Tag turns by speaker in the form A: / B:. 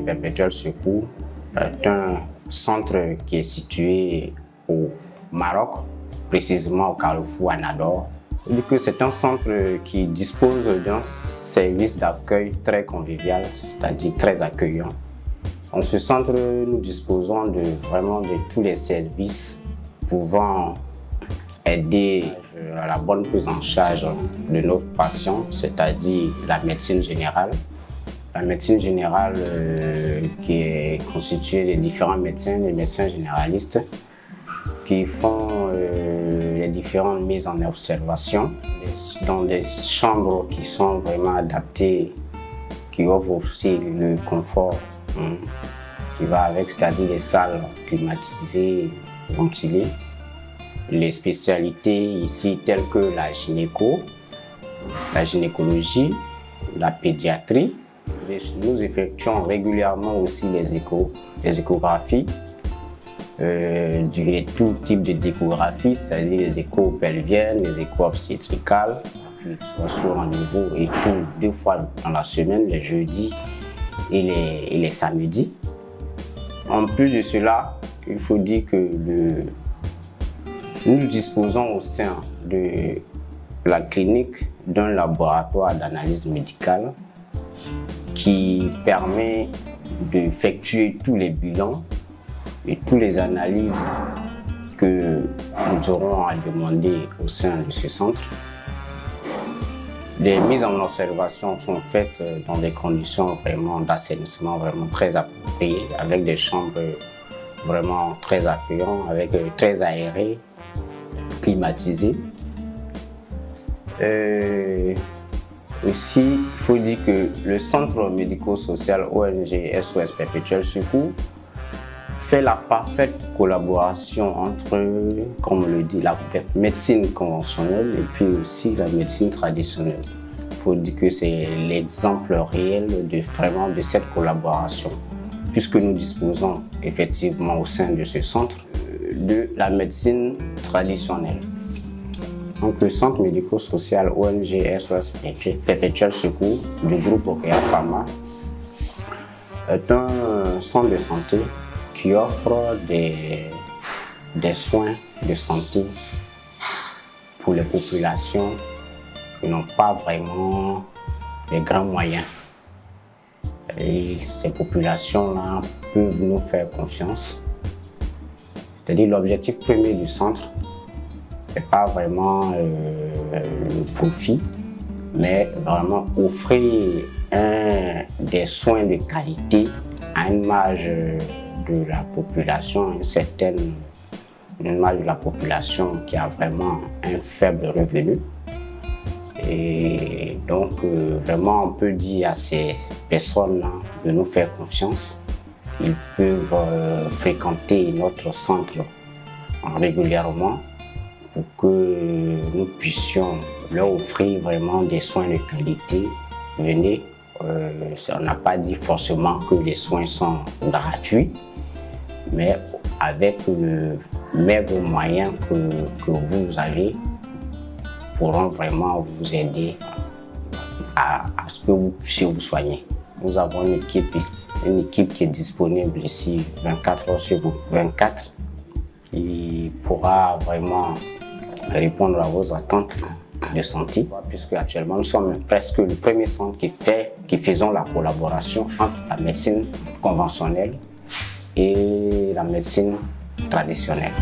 A: ONG Perpétuel Secours est un centre qui est situé au Maroc, précisément au carrefour Anador. C'est un centre qui dispose d'un service d'accueil très convivial, c'est-à-dire très accueillant. En ce centre, nous disposons vraiment de tous les services pouvant aider à la bonne prise en charge de nos patients, c'est-à-dire la médecine générale. La médecine générale qui est constituée de différents médecins, des médecins généralistes qui font les différentes mises en observation dans des chambres qui sont vraiment adaptées, qui offrent aussi le confort qui va avec, c'est-à-dire des salles climatisées, ventilées. Les spécialités ici telles que la gynécologie, la pédiatrie. Nous effectuons régulièrement aussi les échographies, tout type de d'échographie, c'est-à-dire les échos pelviennes, les échos obstétricales. On se rendez-vous et tout 2 fois dans la semaine, les jeudis et les samedis. En plus de cela, il faut dire que nous disposons au sein de la clinique d'un laboratoire d'analyse médicale qui permet d'effectuer tous les bilans et toutes les analyses que nous aurons à demander au sein de ce centre. Les mises en observation sont faites dans des conditions vraiment d'assainissement vraiment très appropriées, avec des chambres vraiment très accueillantes, très aérées, climatisées. Aussi, il faut dire que le centre médico-social ONG SOS Perpétuel Secours fait la parfaite collaboration entre, comme on le dit, la médecine conventionnelle et puis aussi la médecine traditionnelle. Il faut dire que c'est l'exemple réel de cette collaboration, puisque nous disposons effectivement au sein de ce centre de la médecine traditionnelle. Donc, le centre médico-social ONG SOS Perpétuel Secours du groupe Okea Pharma est un centre de santé qui offre des soins de santé pour les populations qui n'ont pas vraiment les grands moyens. Et ces populations-là peuvent nous faire confiance. C'est-à-dire l'objectif premier du centre n'est pas vraiment le profit, mais vraiment offrir des soins de qualité à une marge de la population, une marge de la population qui a vraiment un faible revenu. Et donc, vraiment, on peut dire à ces personnes-là de nous faire confiance. Ils peuvent fréquenter notre centre régulièrement pour que nous puissions leur offrir vraiment des soins de qualité. Venez, on n'a pas dit forcément que les soins sont gratuits, mais avec le maigre moyen que vous avez, pourront vraiment vous aider à ce que vous puissiez vous soigner. Nous avons une équipe qui est disponible ici 24 heures sur 24 qui pourra vraiment répondre à vos attentes de santé, puisque actuellement nous sommes presque le premier centre qui faisons la collaboration entre la médecine conventionnelle et la médecine traditionnelle.